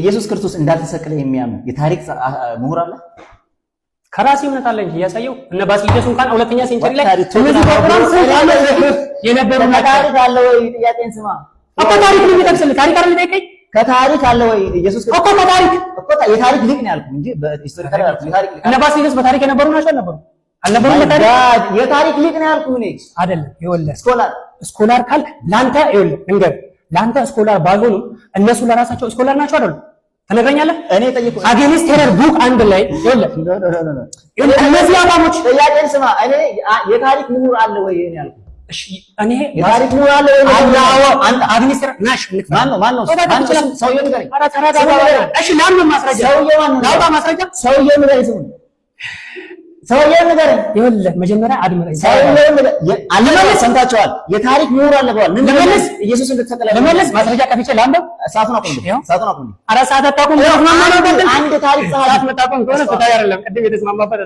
ኢየሱስ ክርስቶስ እንዳልተሰቀለ የሚያምን የታሪክ ምሁር አለ? ከራሴ እምነት አለ እንጂ ያሳየው እነ ባስልዮስ እንኳን ሁለተኛ ሴንቸሪ ላይ እነዚህ ፕሮግራም የነበሩ ታሪክ አለ ወይ? ጥያቄን ስማ እኮ ታሪክ ነው የሚጠቅስልህ። ታሪክ አይደል ጠይቀኝ። ከታሪክ አለ ወይ? ኢየሱስ ክርስቶስ እኮ ከታሪክ እኮ የታሪክ ሊቅ ነው ያልኩህ እንጂ በሂስቶሪካል ያልኩህ የታሪክ ሊቅ። እነ ባስልዮስ በታሪክ የነበሩ ናቸው አልነበሩም? አልነበሩም በታሪክ የታሪክ ሊቅ ነው ያልኩህ እኔ አይደለም። ይኸውልህ ስኮላር ካልክ ላንተ ይኸውልህ እንገር ላንተ ስኮላር ባልሆኑም እነሱ ለራሳቸው ስኮላር ናቸው አይደል? ተነግረኛለህ። እኔ ጠይቁ አጌንስት ቴረር ቡክ አንድ ላይ ይኸውልህ እነዚህ አቋሞች ጥያቄን ስማ። እኔ የታሪክ ምሁር አለ ወይ እኔ ያልኩህ? እሺ እኔ የታሪክ ምሁር አለ ወይ? አንተ አጌንስት ቴረር ናሽ ማን ነው ሰውዬው ንገረኝ። ኧረ ተረጋጋ። እሺ ለምን ማስረጃ ሰውዬው ማን ነው? ላውጣ ማስረጃ። ሰውዬው ንገረኝ። ሰውዬው ንገረኝ። ይኸውልህ መጀመሪያ አድምረኝ። ሰውዬው ሰምታችኋል። የታሪክ ምሁር አለ ብለዋል። ለመለስ ኢየሱስ እንደተሰቀለ ለመለስ ማስረጃ ከፍቼ ላንበብ። ሰዓቱን አቁም። ኧረ ሰዓት አታውቁም። አንድ ታሪክ ሰዓት መጣቆም ከሆነ ፍትሃዊ አይደለም። ቅድም የተስማማበት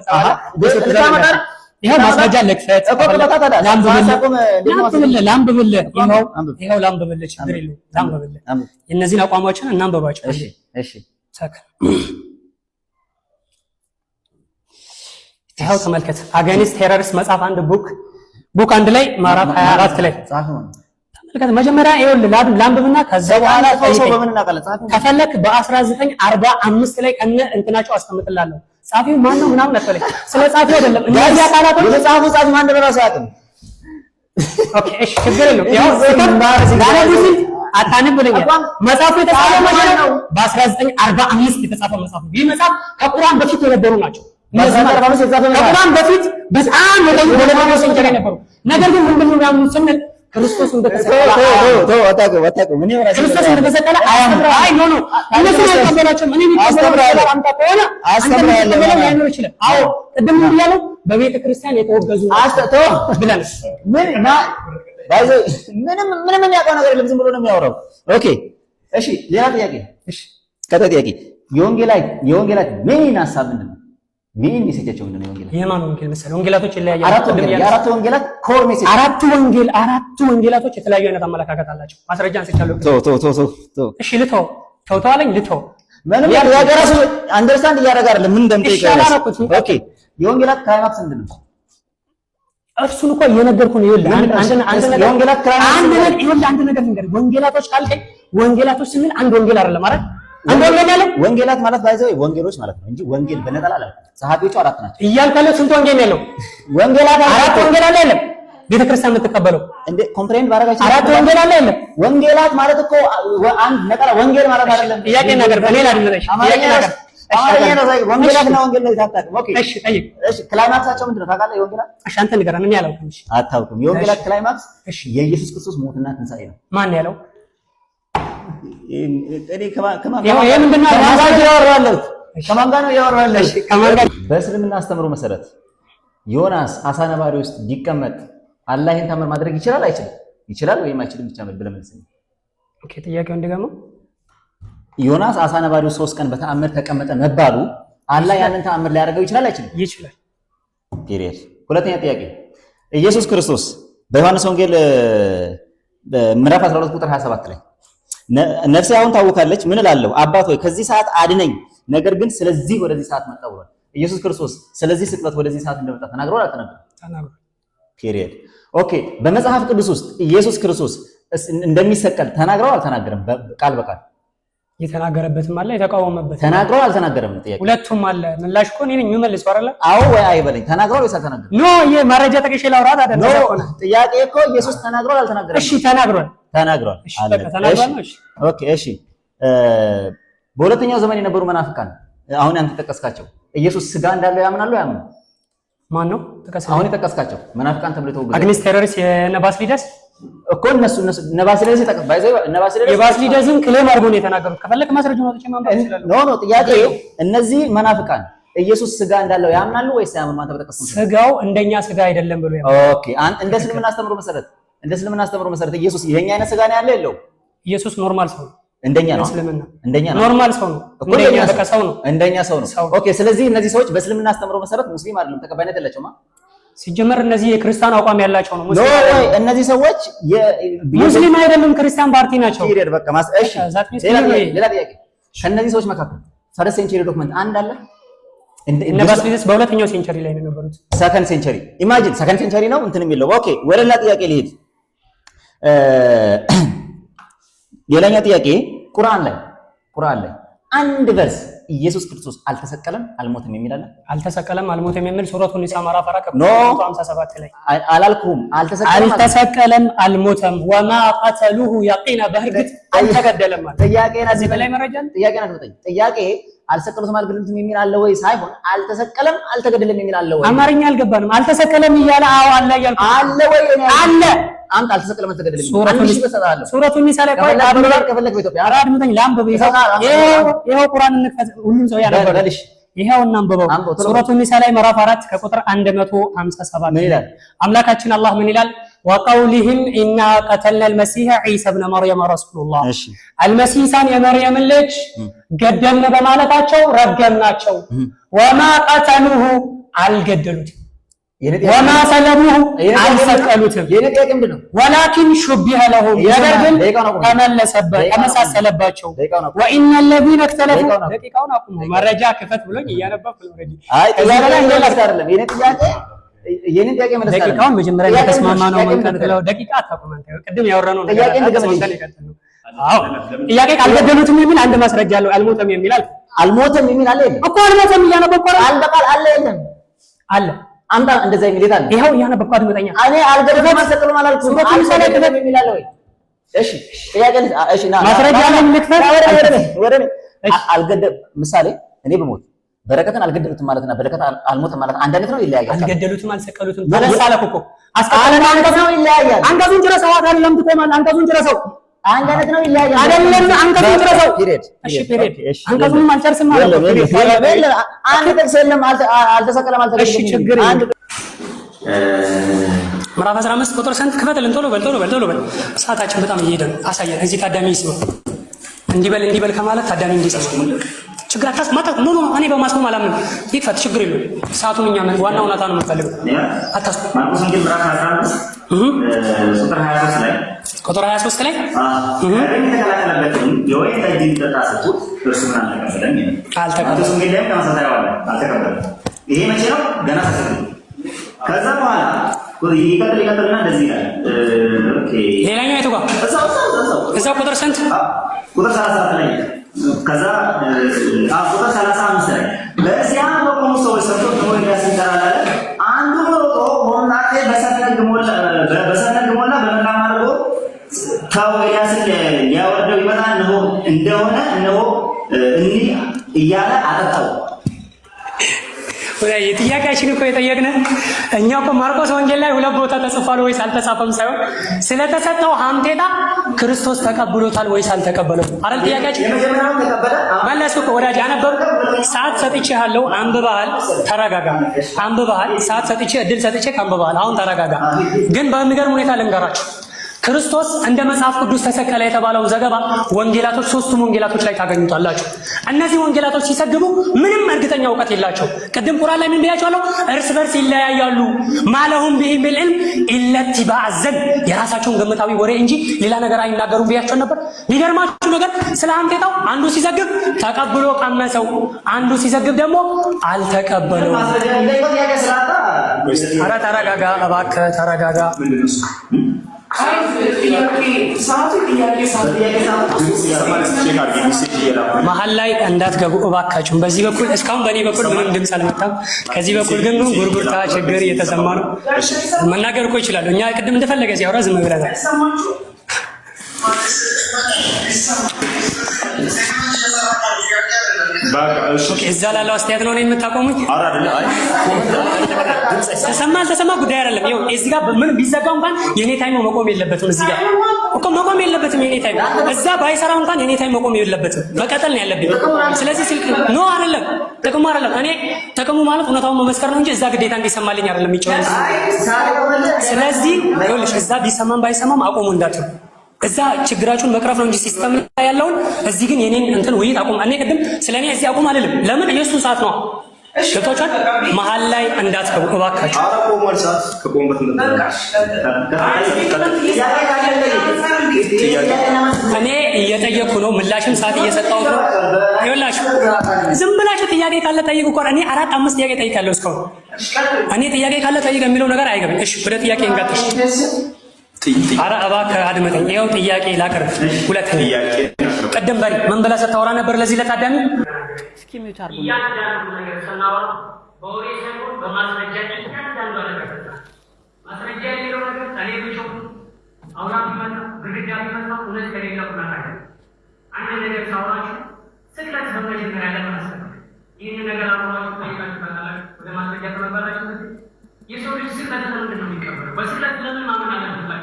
ይኸው ማስረጃ ልክፈት ላንብብልህ። ይኸው ላንብብልህ፣ ችግር የለውም ላንብብልህ። የእነዚህን አቋሞችን እናንብባቸው። እሺ ይኸው ተመልከት። አጋኒስት ቴረሪስት መጽሐፍ አንድ ቡክ አንድ ላይ ምዕራፍ 24 ላይ ተመልከት። መጀመሪያ ይኸውልህ ላንብብና ከዛ በኋላ ከፈለክ በ1945 ላይ ከነ እንትናቸው አስቀምጥላለሁ። ጻፊው ማን ነው ምናምን አትበለኝ። ስለ ጻፊው አይደለም እነዚህ አካላቶች የጻፉ ጻፊ ማን እንደሆነ አያውቅም። ኦኬ እሺ ችግር የለውም። ያው አታነብ ብለኛል። መጽሐፉ የተጻፈው መቼ ነው? በ1945 የተጻፈ መጽሐፍ። ይህ መጽሐፍ ከቁርአን በፊት የነበሩ ናቸው። ከቁርአን በፊት በጣም ወደ ሴንቸሪ ነበሩ። ነገር ግን ምንድን ነው ያሉት ስንል ክርስቶስ እንደተሰቀለ ክርስቶስ እንደተሰቀለ አያምኑ። አይ ኖ እነሱ አይቀበላቸውም። እኔ ቢቀበላቸው አንተ ከሆነ አንተ ላይኖር ይችላል። አዎ ቅድም ብያለሁ። በቤተ ክርስቲያን የተወገዙ ብለን ምንም የሚያውቀው ነገር የለም። ዝም ብሎ ነው የሚያወራው። ኦኬ እሺ፣ ሌላ ጥያቄ። እሺ ቀጣይ ጥያቄ። የወንጌላት ሜን ሐሳብ ምንድን ነው? ሜን ሜሴጃቸው ምንድን ነው? የወንጌላት የማን ወንጌል መሰለህ? ወንጌላቶች ይለያያሉ። አራቱ ወንጌላት ኮር ሜሴጅ አራቱ ወንጌላቶች የተለያዩ አይነት አመለካከት አላቸው። ማስረጃ አንስቻለሁ። እሺ ልተው አለኝ። ምንም ያገራሱ አንደርስታንድ እያደረገ አይደለም። ምን እንደምጠይቀው ኦኬ። የወንጌላት ክላይማክስ ምንድን ነው? እርሱን እኮ እየነገርኩህ ነው። ይኸውልህ አንድ ነገር ልንገርህ። ወንጌላቶች ካልከኝ ወንጌላቶች ስንል አንድ ወንጌል አይደለም አይደል? አንድ ወንጌል ያለው ወንጌላት ማለት ባይዘው ወንጌሎች ማለት ነው እንጂ ወንጌል በነጠላ አይደለም። ጸሐፊዎቹ አራት ናቸው እያልኩ ያለው ስንት ወንጌል ያለው? ወንጌላት አራት ወንጌል አለ የለም? ቤተክርስቲያን የምትቀበለው እንዴ ኮምፕሬንድ ባረጋችሁ አራት ወንጌል አለ የለም? ወንጌላት ማለት እኮ አንድ ነጠላ ወንጌል ማለት አይደለም። ጥያቄ ነገር በኔ ላድነሽ ጥያቄ ነገር አማርኛ ነው። ወንጌላትና ወንጌል ላይ ታጣቀም። ኦኬ እሺ ጠይቅ። እሺ ክላይማክሳቸው ምንድነው ታውቃለህ? የወንጌላት እሺ አንተ ንገረን። እኔ አላውቅም። እሺ አታውቅም? የወንጌላት ክላይማክስ እሺ የኢየሱስ ክርስቶስ ሞትና ትንሣኤ ነው። ማን ያለው? እኔ ከማን ይሄ ምንድነው? ከማን ጋር ነው ያወራለሽ? ከማን ጋር? በእስልምና አስተምሮ መሰረት ዮናስ አሳ ነባሪ ውስጥ ቢቀመጥ አላህ ይሄን ተአምር ማድረግ ይችላል አይችልም? ይችላል ወይም አይችልም ብቻ ብለህ መልስልኝ። ኦኬ ጥያቄው እንደገና ዮናስ አሳ ነባሪ ውስጥ 3 ቀን በተአምር ተቀመጠ መባሉ አላህ ያንን ተአምር ሊያደርገው ይችላል አይችልም? ይችላል። ፒሪየድ። ሁለተኛ ጥያቄ ኢየሱስ ክርስቶስ በዮሐንስ ወንጌል ምዕራፍ 12 ቁጥር 27 ላይ ነፍሴ አሁን ታውካለች፣ ምን እላለሁ? አባት ሆይ ከዚህ ሰዓት አድነኝ፣ ነገር ግን ስለዚህ ወደዚህ ሰዓት መጣ ብሏል። ኢየሱስ ክርስቶስ ስለዚህ ስቅለት ወደዚህ ሰዓት እንደመጣ ተናግሯል አልተናገረም? ተናግሯል። ፒሪየድ። ኦኬ በመጽሐፍ ቅዱስ ውስጥ ኢየሱስ ክርስቶስ እንደሚሰቀል ተናግሯል አልተናገረም? ቃል በቃል የተናገረበትም አለ የተቃወመበት ተናግሯል አልተናገረም? ጥያቄ ሁለቱም አለ። ምላሽ እኮ እኔ ነኝ የምመልሰው አይደል? አዎ ወይ አይበለኝ። ተናግሯል ወይስ አልተናገረም? ኖ ይሄ መረጃ ተቀሽ ላውራት አይደለም ነው ጥያቄ እኮ ኢየሱስ ተናግሯል አልተናገረም? እሺ ተናግሯል። እሺ በቃ ተናግሯል ነው። እሺ ኦኬ እሺ በሁለተኛው ዘመን የነበሩ መናፍቃን አሁን አንተ ተጠቀስካቸው ኢየሱስ ስጋ እንዳለው ያምናሉ ያምኑ? ማን ነው ተጠቀስካቸው? አሁን የተጠቀስካቸው መናፍቃን ተብለው ተወገዙ። አግኒስት ቴሮሪስት የነባስሊደስ እኮ እነሱ ነባስሊደስ ተጠቀስ ባይዘው ነባስሊደስ የባስሊደስን ክሌም አድርጎ ነው የተናገሩት። ከፈለክ ማስረጃውን አውጥቼ ማንበብ ይችላል። ኖ ጥያቄ እነዚህ መናፍቃን ኢየሱስ ስጋ እንዳለው ያምናሉ ወይስ ያምኑ? አንተ በተጠቀስከው ስጋው እንደኛ ስጋ አይደለም ብሎ ያምናሉ። ኦኬ እንደ እስልምና አስተምሮ መሰረት ኢየሱስ የኛ አይነት ስጋ ነው ያለው የለው? ኢየሱስ ኖርማል ሰው ነው። እንደኛ ነው። እንደኛ ነው። ኖርማል ሰው ነው። እንደኛ በቃ ሰው ነው። እንደኛ ሰው ነው። ኦኬ ስለዚህ እነዚህ ሰዎች በእስልምና አስተምሮ መሰረት ሙስሊም አይደለም፣ ተቀባይነት የላቸውማ። ሲጀመር እነዚህ የክርስቲያን አቋም ያላቸው ነው። ሙስሊም እነዚህ ሰዎች ሙስሊም አይደሉም፣ ክርስቲያን ፓርቲ ናቸው። ፒሪየድ። በቃ እሺ ሌላ ጥያቄ ከነዚህ ሰዎች መካከል ፈረስት ሴንቸሪ ዶክመንት አንድ አለ። እነ ባስሊስ በሁለተኛው ሴንቸሪ ላይ ነው የነበሩት። ሰከንድ ሴንቸሪ ኢማጂን ሰከንድ ሴንቸሪ ነው እንትን የሚለው ኦኬ። ወደ ሌላ ጥያቄ ልሄድ። ሌላኛው ጥያቄ ቁርአን ላይ አንድ ቨርስ ኢየሱስ ክርስቶስ አልተሰቀለም አልሞተም የሚል አለ? አልተሰቀለም አልሞተም የሚል ሱረቱ ኒሳ ምዕራፍ 4 ቁጥር 57 ላይ አላልኩም። አልተሰቀለም አልሞተም ወማ ቀተሉሁ ያቂና በእርግጥ አልተገደለም ማለት ጥያቄና እዚህ በላይ መረጃ ጥያቄና ጥያቄ አልተሰቀሉትም አልገደሉትም የሚል አለ ወይ ሳይሆን አልተሰቀለም አልተገደለም የሚል አለ ወይ? አማርኛ አልገባንም። አልተሰቀለም እያለ አዎ አለ እያልኩ አለ ወይ? አለ አንተ አልተሰቀለም አልተገደለም ሱረቱ ኒሳ ላይ ቆይ ከፈለክ በኢትዮጵያ አራድ ምንኝ ላምበብ ይሄው ቁርአን እንክፈት ሁሉም ሰው ያነበበ ይሄው እናንበበው ሱረቱ ኒሳ ላይ ምዕራፍ 4 ከቁጥር 157 ይላል። አምላካችን አላህ ምን ይላል? ወቀውሊሂም ኢና ቀተልና አልመሲህ ዒሳ ኢብነ መርየም ረሱሉላህ አልመሲሳን የመርየም ልጅ ገደልን በማለታቸው ረገምናቸው። ወማ ቀተሉሁ አልገደሉትም፣ ወማ ሰለቡሁ አልሰቀሉትም። ወላኪን ሹቢሀ ለሁም ነገር ግን ተመሳሰለባቸው። ወኢነ ለዚነ እክተለፉ ደቂቃውን አቁሙ። መረጃ ክፈት ብሎኝ እያነበብኩ ነው። ደቂቃውን መጀመሪያ የተስማማ ነው መንቀጥለው ደቂቃ አታቁም። ቅድም ያወራነው ነገር ጥያቄ ካልገደሉትም የሚል አንድ ማስረጃ አለው። አልሞተም የሚል አልሞተም የሚል አለ እኮ አልሞተም እያነበብኩ አልበቃል አለ የለም አለ አንተ እንደዛ የሚል የት አለ? ይሄው እያነበብኩ አድምጠኛ። እኔ አልገደሉትም አልሰቀሉም አላልኩም። አልገደሉትም የሚል አለ ወይ? እሺ ጥያቄ እሺ ና ማስረጃ ላይ ልክፈት ወደ አልገደል ምሳሌ እኔ በሞት በረከትን አልገደሉትም ማለትና በረከት አልሞተም ማለት አንድ አይነት ነው? ይለያያል። አልገደሉትም አልሰቀሉትም ተለሳለኩ እኮ አስቀለና አንተ ነው ይለያያል። አንገቱን ጭረሰው አይደለም ትተማል። አንገቱን ጭረሰው አንድ አይነት ነው? ይለያያል አይደለም። አንገቱን ጭረሰው እሺ ፔሬድ አንገቱን አልጨርስም ማለት ነው። አንድ ጥቅስ የለም አልተሰቀለም አልተገደለም። እሺ ችግር ምዕራፍ 15 ቁጥር ስንት ክፈትልን? ቶሎ በል ሰዓታችን በጣም እየሄደ ነው። አሳየን። እዚህ ታዳሚ ይስማ። እንዲበል ከማለት ታዳሚ እንዲሰማ ችግር አታስማታ። ኖ እኔ በማስቆም አላምንም። ይክፈት ችግር የለውም። ሰዓቱን እኛ ዋናው ናታ ነው የምንፈልገው። አታስቆም። ማርቆስ ወንጌል ምዕራፍ 15 ቁጥር 23 ላይ የተከላከለበትን የወይን ጠጅ እንዲጠጣ ሰጡት፣ እርሱ ግን አልተቀበለም ይላል። ማርቆስ ወንጌል ላይም ተመሳሳይ ዋለ አልተቀበለም። ይሄ መቼ ነው? ገና ተሰቅሎ ከዛ በኋላ ይቀጥልና እንደዚህ ይላል። ሌላኛው የቱ ጋር እዛው ቁጥር ስንት? ቁጥር 34 ላይ ከዛ ቁጥር 35 ላይ በዚያ በቆሙ ሰዎች ሰጥቶ ኤልያስ ይጠራል አለ። አንዱ ሮጦ ሆምጣጤ በሰነግ ሞላ በመልካም አድርጎ ተው ኤልያስን ሊያወርደው ይመጣ እንደሆነ እንዲህ እያለ አጠጣው። የጥያቄያችን እኮ የጠየቅን እኛ እኮ ማርቆስ ወንጌል ላይ ሁለት ቦታ ተጽፏል ወይስ አልተጻፈም ሳይሆን ስለተሰጠው ሀምቴታ ክርስቶስ ተቀብሎታል ወይስ አልተቀበለው አይደል ጥያቄያችን። መለስኩ እኮ ወዳጅ አነበብ። ሰዓት ሰጥቼሃለሁ፣ አንብበሃል፣ ተረጋጋ። አንብበሃል፣ ሰዓት ሰጥቼ እድል ሰጥቼ አንብበሃል። አሁን ተረጋጋ። ግን በሚገርም ሁኔታ ልንገራችሁ ክርስቶስ እንደ መጽሐፍ ቅዱስ ተሰቀለ የተባለው ዘገባ ወንጌላቶች ሶስቱም ወንጌላቶች ላይ ታገኙታላችሁ። እነዚህ ወንጌላቶች ሲሰግቡ ምንም እርግጠኛ እውቀት የላቸው። ቅድም ቁርአን ላይ ምን ብያቸዋለሁ? እርስ በርስ ይለያያሉ። ማለሁም ቢሂ ቢልዕልም ኢለቲ ባዘን የራሳቸውን ግምታዊ ወሬ እንጂ ሌላ ነገር አይናገሩም ብያቸው ነበር። የሚገርማችሁ ነገር ስለ አንቴታው አንዱ ሲዘግብ ተቀብሎ ቀመሰው፣ አንዱ ሲዘግብ ደግሞ አልተቀበለው። ኧረ ተረጋጋ እባክህ ተረጋጋ። መሀል ላይ እንዳትገቡ እባካችሁ። በዚህ በኩል እስካሁን በእኔ በኩል ምንም ድምፅ አልመጣም። ከዚህ በኩል ግን ጉርጉርታ ችግር እየተሰማ ነው። መናገር እኮ ይችላሉ። እኛ ቅድም እንደፈለገ ሲያወራ ዝም ብለናል። እዛ ላለው አስተያየት ነው የምታቆሙኝ። ተሰማ አልተሰማ ጉዳይ አይደለም። ይኸው እዚህ ጋር ምን ቢዘጋው እንኳን የኔ ታይም መቆም የለበትም። እዚህ ጋር እኮ መቆም የለበትም የኔ ታይም። እዛ ባይሰራው እንኳን የኔ ታይም መቆም የለበትም። መቀጠል ነው ያለብኝ። ስለዚህ ስልክ ነው አይደለም፣ ጥቅሙ አይደለም። እኔ ጥቅሙ ማለት እውነታውን መመስከር ነው እንጂ እዛ ግዴታ እንዲሰማልኝ አይደለም የሚጫወት። ስለዚህ ይኸውልሽ እዛ ቢሰማም ባይሰማም አቆሙ እንዳትሉ። እዛ ችግራችሁን መቅረፍ ነው እንጂ ሲስተም ላይ ያለውን እዚህ ግን የኔን እንትን ውይይት አቁም። እኔ ቅድም ስለኔ እዚህ አቁም አልልም። ለምን የሱ ሰዓት ነው። ገብቷችኋል? መሀል ላይ እንዳትገቡ እባካችሁ። እኔ እየጠየቅኩ ነው፣ ምላሽም ሰዓት እየሰጠሁት ነው። ይኸውላችሁ ዝም ብላችሁ ጥያቄ ካለ ጠይቁ እኮ እኔ 4-5 ጥያቄ ጠይቃለሁ እስካሁን። እኔ ጥያቄ ካለ ጠይቅ የሚለው ነገር አይገባኝ። እሺ ወደ ጥያቄ እንቀጥል። ኧረ እባክህ አድምጠኝ። ይኸው ጥያቄ ላቅርብ። ሁለተኛ ቅድም በሪ ምን ብለህ ስታወራ ነበር ለዚህ ለታዳሚ? እስኪ ሚውት አድርጉ። እያንዳንዱ ነገር ስናወራ በወሬ ሳይሆን በማስረጃ እያንዳንዱ ነገር ማስረጃ የሚለው ነገር እኔ ብቻ አውራ ቢመጣ ግድግዳ ቢመጣ እውነት ከሌለ ኩናታለ አንድ ነገር ሳወራችሁ ስቅለት በመጀመሪያ ለማሰብ ይህን ነገር አውራችሁ ጠይቃችሁ ካላችሁ ወደ ማስረጃ ተመባላችሁ የሰው ልጅ ስቅለት ለምንድን ነው የሚቀበለው? በስቅለት ለምን ማመን አለበት?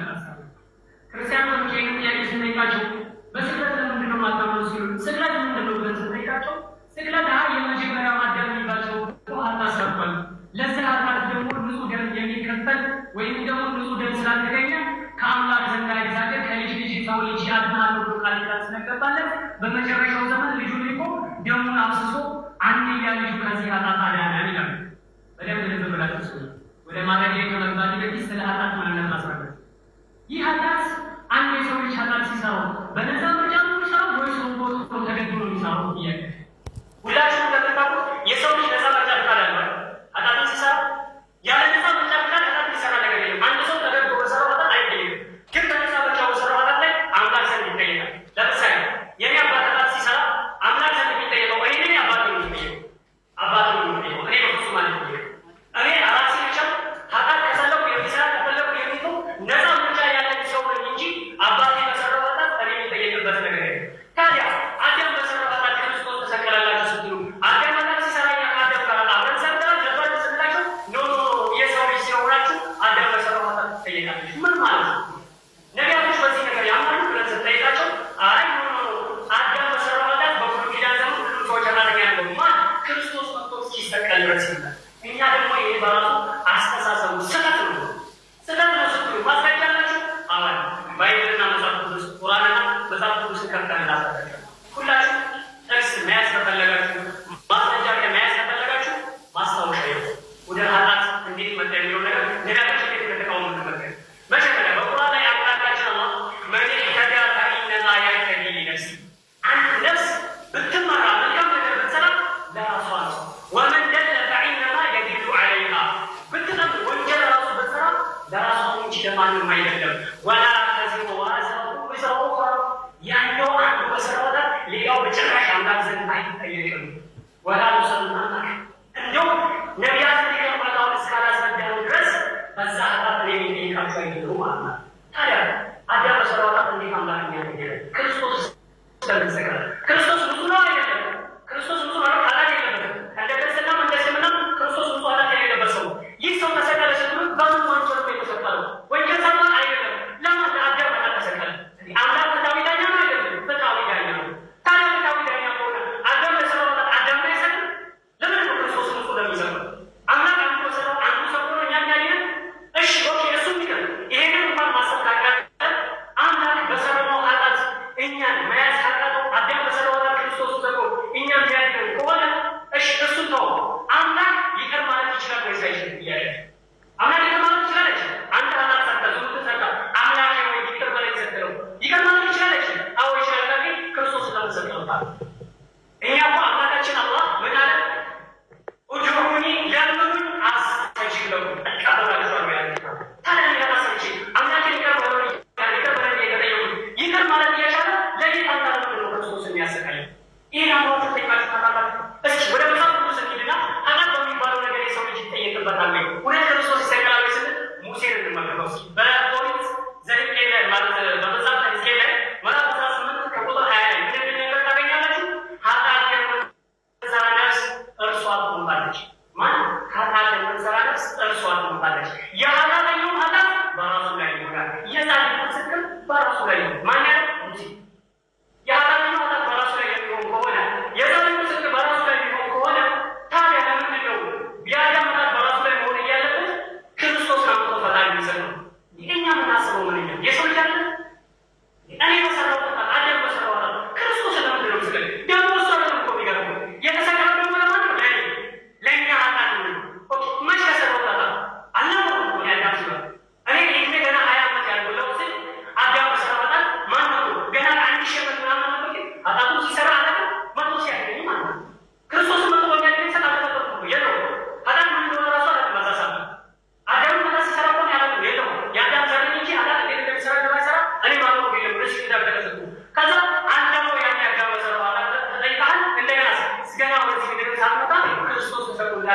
ክርስቲያኖች ይህን ጥያቄ ስንጠይቃቸው በስቅለት ለምንድን ነው ማታመኑ ሲሉ ስቅለት ምንድን ነው ብለን ስንጠይቃቸው ስቅለት የመጀመሪያው አዳም የሚባቸው ኃጢአት ሰርቷል። ለዚህ ኃጢአት ደግሞ ንጹህ ደም የሚከፈል ወይም ደግሞ ንጹህ ደም ስላልተገኘ ከአምላክ ዘንድ እግዚአብሔር ከልጅ ልጅ ሰው ልጅ ያድናል ብሎ ቃል ኪዳን ስለገባለት በመጨረሻው ዘመን ልጁን ልኮ ደሙን አፍስሶ አንድያ ልጁ ከዚህ ኃጢአት አዳነን ይላል። በደንብ ልብ ብላችሁ ስሙ። ወደ ማረጃ ከመግባት በፊት ስለ ኃጢአት ማንነት ማስረዳት። ይህ ኃጢአት አንድ የሰው ልጅ ኃጢአት ሲሰራው በነዛ ምርጫ ነው የሚሰራው ወይስ ሮቦት ተገድሎ የሚሰራው? ጥያቄ ሁላችሁም እንደምታውቁት የሰው ልጅ ነፃ ምርጫ ፈቃድ አለው። ኃጢአትን ሲሰራ ያለ ነፃ ምርጫ ፈቃድ ኃጢአት ሊሰራ ነገር የለም። አንድ ሰው ተገድሎ በሰራው ኃጢአት አይጠየቅም። ግን በነፃ ምርጫ በሰራው ኃጢአት ላይ አምላክ ዘንድ ይጠየቃል። ለምሳሌ የኔ አባት ኃጢአት ሲሰራ አምላክ ዘንድ የሚጠየቀው እኔ ነኝ? አባት ነው የሚጠየቀው? አባት ነው የሚጠየቀው። እኔ በፍጹም ማለት ነው። እኔ አራሴ ብቻ ኃጢአት ከሰለው የሚሰራ ከፈለጉ የሚተው ነፃ ምርጫ ያለን ሰው ነኝ እንጂ አባቴ በሰራው ኃጢአት እኔ የሚጠየቅበት ነገር የለም። ታዲያ አዳም በሰራው ኃጢአት ክርስቶስ ተሰቀለላችሁ ስትሉ አዳም ኃጢአት ሲሰራ እኛ ከአዳም ጋር አብረን ሰርተናል ነበር ስንላቸው ኖ የሰው ልጅ ሲሆናችሁ አዳም በሰራው ኃጢአት ትጠየቃለች። ምን ማለት ነው? ነቢያቶች በዚህ ነገር ያምናሉ ብለን ስንጠይቃቸው አይ አዳም በሰራው ኃጢአት በብሉይ ኪዳን ዘመን ሁሉም ሰዎች ኃጢአተኛ ነበሩ። ማን? ክርስቶስ መጥቶ እስኪሰቀል ድረስ ይላል። እኛ ደግሞ ይሄ በራሱ አስተሳሰቡ ስህተት ነው። ስህተት ነው ስትሉ ማስረጃ አላችሁ? አዋል ባይብልና መጽሐፍ ቅዱስ ቁርአንና መጽሐፍ ቅዱስ ከፍተን ላሳያችሁ። ሁላችሁ ጥቅስ መያዝ ከፈለጋችሁ ማስረጃ መያዝ ከፈለጋችሁ ማስታወሻ ይሁን። ወደ ኃጢአት እንዴት መጣ የሚለው ነገር ነቢያቶች እንዴት እንደተቃወሙ ተመልከቱ። መጀመሪያ በቁርአን ላይ አምላካችን አላህ መን ኢህተዳ ፈኢነማ የህተዲ ሊነፍሲ አንድ ነፍስ ብትመራ መልካም ነገር ብትሰራ ለራሷ ነው። ወመን ደለ ፈኢነማ የድሉ ዐለይሃ ብትጠፍ ወንጀል ራሱ ብትሰራ ለራሷ እንጂ ለማንም አይደለም። ወላ ተዚሩ ዋዚረቱ ዊዝረ ኡኽራ ያኛው አንዱ በሰራው ኃጢአት ሌላው በጭራሽ አምላክ ዘንድ አይጠየቅም። ወላ ዩሰሉና እንደው ነቢያት ሊቀርባታውን እስካላስረዳን ድረስ በዛ ኃጢአት ላይ የሚጠይቃቸው አይደሉም ማለት ነው። ታዲያ አዳም በሰራው ኃጢአት እንዴት አምላክ የሚያገኛል? ክርስቶስ ስለሚሰቀል ክርስቶስ ብዙ ነው አይደለም? ክርስቶስ ብዙ ነው ኃጢአት የለበትም። እንደ ክርስትናም እንደ እስልምናም ክርስቶስ ብዙ ኃጢአት የሌለበት ሰው። ይህ ሰው ተሰቀለ ስትሉ በምን ወንጀል ነው የተሰቀለው? ወንጀል ሰማ አይደለም። ለማን አዳም ኃጢአት ተሰቀለ? አምላክ ፍትሐዊ ዳኛ ነው አይደለም? ፍትሐዊ ዳኛ ነው። ታዲያ ፍትሐዊ ዳኛ ከሆነ አዳም በሰራው ኃጢአት አዳም ላይ ይሰቅል? ለምን ነው ክርስቶስ ንጹህ ለሚሰቅለው? አምላክ አንዱ በሰራው አንዱ ሰው ሆኖ እኛ የሚያድነን? እሺ ኦኬ፣ እሱ የሚቀር ይሄንን እንኳን ማሰብ ካቃተን አምላክ በሰራው ኃጢአት እኛን መያዝ ካቃተው አዳም በሰራው ኃጢአት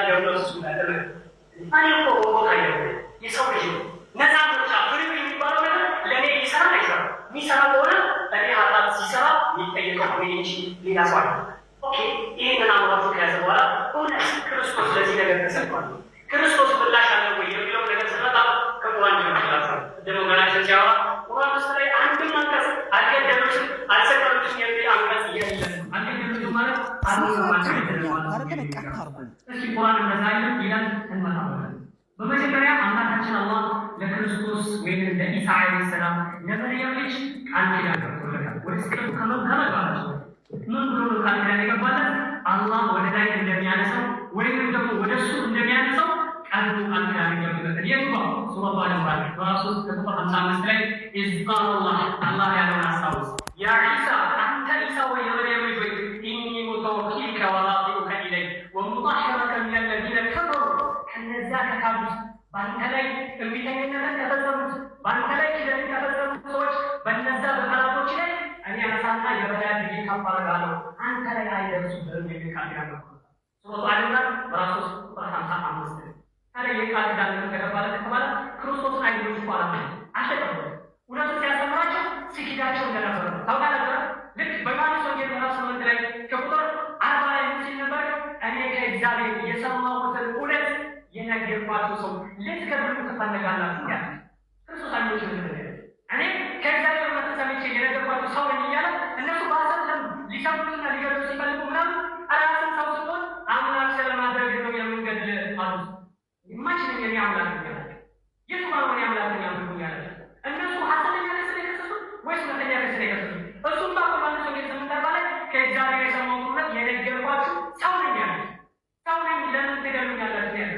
ደውሎስ ማለት እኔ እኮ ቦታ የሰው ልጅ ነፃ ምርጫ ፍሪ የሚባለው ነገር ለእኔ ይሰራ አይሰራ የሚሰራ ከሆነ እኔ ሀጣት ሲሰራ የሚጠየቀው እኔ እንጂ ሌላ ሰው አለ። ኦኬ ይህንን አምራቱ ከያዘ በኋላ እውነት ክርስቶስ ለዚህ ነገር ተሰጥቷል፣ ክርስቶስ ምላሽ አለ ወይ የሚለው ነገር ስመጣ ከቁርአን ጀምራል። ደግሞ ገናችን ሲያወራ ቁርአን ውስጥ ላይ አንድም አንቀጽ አልገደሉትም አልሰቀሉትም የሚል አንቀጽ የለም። አልገደሉትም ማለት እስኪ ቁርአን እንደዛ አይልም ይላል። እንመጣለን። በመጀመሪያ አምላካችን አላህ ለክርስቶስ ወይም ለኢሳ ዓለይሂ ሰላም ለመርየም ልጅ ቃል ኪዳን ገብቶለታል። ወደ ስቅለቱ ከመግባታቸው ምን ብሎ ቃል ኪዳን የገባለት? አላህ ወደ ላይ እንደሚያነሳው ወይም ደግሞ ወደ እሱ እንደሚያነሳው ቃል ኪዳን የገባለት የትባ ሱረቱ አል-ኢምራን በራሱ ቁጥር 55 ላይ ኢዝ ቃለ አላህ ያለውን አስታውስ። ያ ዒሳ አንተ ዒሳ ወይ የመርየም ልጅ ወይ ኢኒ ሙተወኪልከ ወራፊዑከ ኢለይ ወሙጠሂሩከ ሚነ ለዚነ ከፈሩ ከነዚያ ከካዱት በአንተ ላይ እምቢተኝነትን ከፈጸሙት በአንተ ላይ ክደትን ከፈጸሙት ሰዎች በነዛ በጠላቶች ላይ እኔ አነሳና የበላይ አድርጌ ከፍ አደርጋለሁ፣ አንተ ላይ አይደርሱብህም የሚል ቃል ኪዳን ነው። ሱረቱ አል-ኢምራን በራሱ ቁጥር 55 ታዲያ ይህ ቃል ኪዳን ከተባለ ከተባለ ክርስቶስን አይሁዶች እኮ አልተቀበሉ። እውነቱን ሲያስተምራቸው ሲክዳቸው እንደነበረ ታውቃለህ። ልክ በዮሐንስ ወንጌል ምዕራፍ 8 ላይ ከቁጥር 40 ላይ ሲል ነበር እኔ ከእግዚአብሔር የሰማሁትን እውነት የነገርኳችሁ ሰው ልትከብሩ ትፈልጋላችሁ ያለ ክርስቶስ አይሁዶች እኔ ከእግዚአብሔር እውነት ሰምቼ የነገርኳችሁ ሰው ነኝ እያለ እነሱ በሐሰት ሊሰሙትና ሊገድሉ ሲፈልጉ ምናምን ራስን ሰው ስትሆን አምላክ ስለማድረግ ነው የምንገድል አሉት። የማይችልም የኔ አምላክ ያላቸው የቱ ባልሆነ አምላክ ያምሩ ያላቸው እነሱ ሐሰተኛ ክስ የከሰሱት ወይስ እውነተኛ ክስ የከሰሱት? እሱም በዮሐንስ ወንጌል 8 ላይ ከእግዚአብሔር የሰማሁትን እውነት የነገርኳችሁ ሰው ነኝ ያለ ሰው ነኝ ለምን ትገድሉኛላችሁ ያለ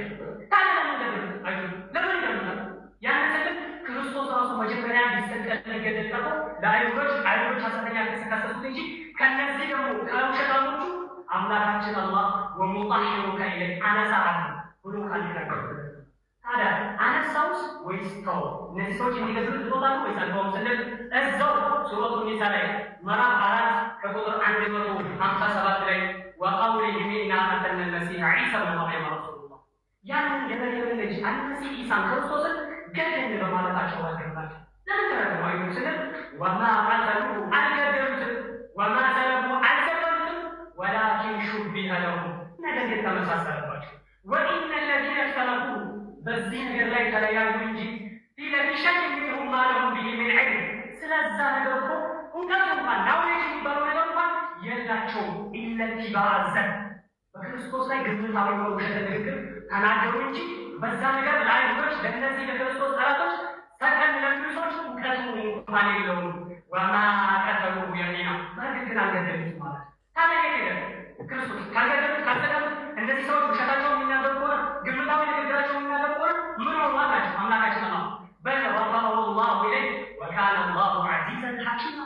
ታዲያ ለምን ገድሉ አዩ ለምን ይገድሉናል? ያንን ስል ክርስቶስ ራሱ መጀመሪያ ሊሰቀል ገደጠው ለአይሁዶች ሐሰተኛ ክስ ከሰሱት እንጂ ከነዚህ ደግሞ ከውሸታሞቹ አምላካችን አላህ ወሙጠሂሩከ ኢለይ አነሳህ ብሎ ቃል ይናገራል። ታዲያ አነሳውስ ወይስ ተው? እነዚህ ሰዎች የሚገድሉት ይወጣሉ ወይስ አልተውም ስንል እዛው ሱረቱ ኒሳ ላይ ምዕራፍ 4 ከቁጥር 157 ላይ ወቀውሊሂም ኢና ቀተልነ መሲሐ ዒሳ ብነ መርየም ረሱሉላህ ያንን የመርየም ልጅ አልመሲህ ኢሳን ክርስቶስን ገደልን በማለታቸው አገባቸው። ለምን ተረገማዩ ስንል ወማ ቀተሉሁ አልገደሉትም፣ ወማ ሰለቡ አልሰቀሉትም፣ ወላኪን ሹቢሀ ለሁም ነገር የተመሳሰለባቸው ወኢነ ለዚነ እክተለፉ በዚህ ነገር ላይ ተለያዩ እንጂ ፊለፊ ሸክ ሚንሁም ማ ለሁም ቢሂ ሚን ዒልም ስለዛ ነገር እኮ እውቀት እንኳን ናውሌጅ የሚባለው ነገር እንኳን የላቸውም። ኢለ ኢትባዕ ዘን በክርስቶስ ላይ ግምታዊ ውሸት ንግግር ተናገሩ እንጂ በዛ ነገር ለአይሁዶች ለእነዚህ ለክርስቶስ ጠላቶች ሰቀን ለሚሉ ሰዎች እውቀቱ እንኳን የለውም። ወማ ቀተሉሁ የቂና በእርግጥ ግን አልገደሉትም ማለት ታዲያ ሄደ ክርስቶስ ካልገደሉት ካልሰቀሉት እነዚህ ሰዎች ውሸታቸውን የሚናገሩ ከሆነ ግምታዊ ንግግራቸውን የሚናገሩ ከሆነ ምን ሆኗል ናቸው? አምላካችን ነው በል ረፈዐሁ ላሁ ኢለይህ ወካነ ላሁ ዐዚዘን ሐኪማ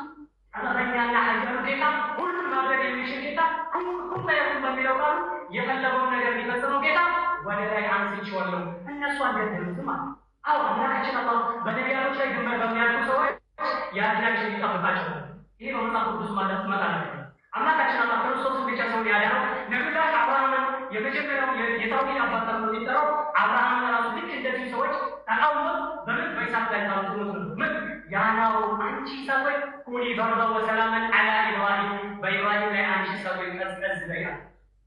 ጥበበኛና ኃያሉ ጌታ ሁሉን ማድረግ የሚችል ጌታ ኩን ፈየኩን በሚለው ቃሉ የፈለገውን ነገር የሚፈጽመው ጌታ ወደ ላይ አንስቼዋለሁ። እነሱ አልገደሉትም ማለት አዎ አምላካችን አላህ በነቢያቶች ላይ ድንበር በሚያልፉ ሰዎች ያድናቸው ይጠብቃቸው። ይሄ በመጽሐፍ ቅዱስ ማለት መጣለ አምላካችን አላህ ክርስቶስን ብቻ ሰውን ያዳነው ነቢዩላህ አብርሃምን የመጀመሪያው የታውቂን አባት ተብሎ የሚጠራው አብርሃምን ራሱ ልክ እንደዚህ ሰዎች ተቃውመው በምን በይስሐቅ ላይ ታውቁ ምን ያናው አንቺ ይስሐቅ ወይ ኩኒ በርደ ወሰላመን ዐላ ኢብራሂም በኢብራሂም ላይ አንቺ ይስሐቅ ወይ ቀዝቀዝ በይላል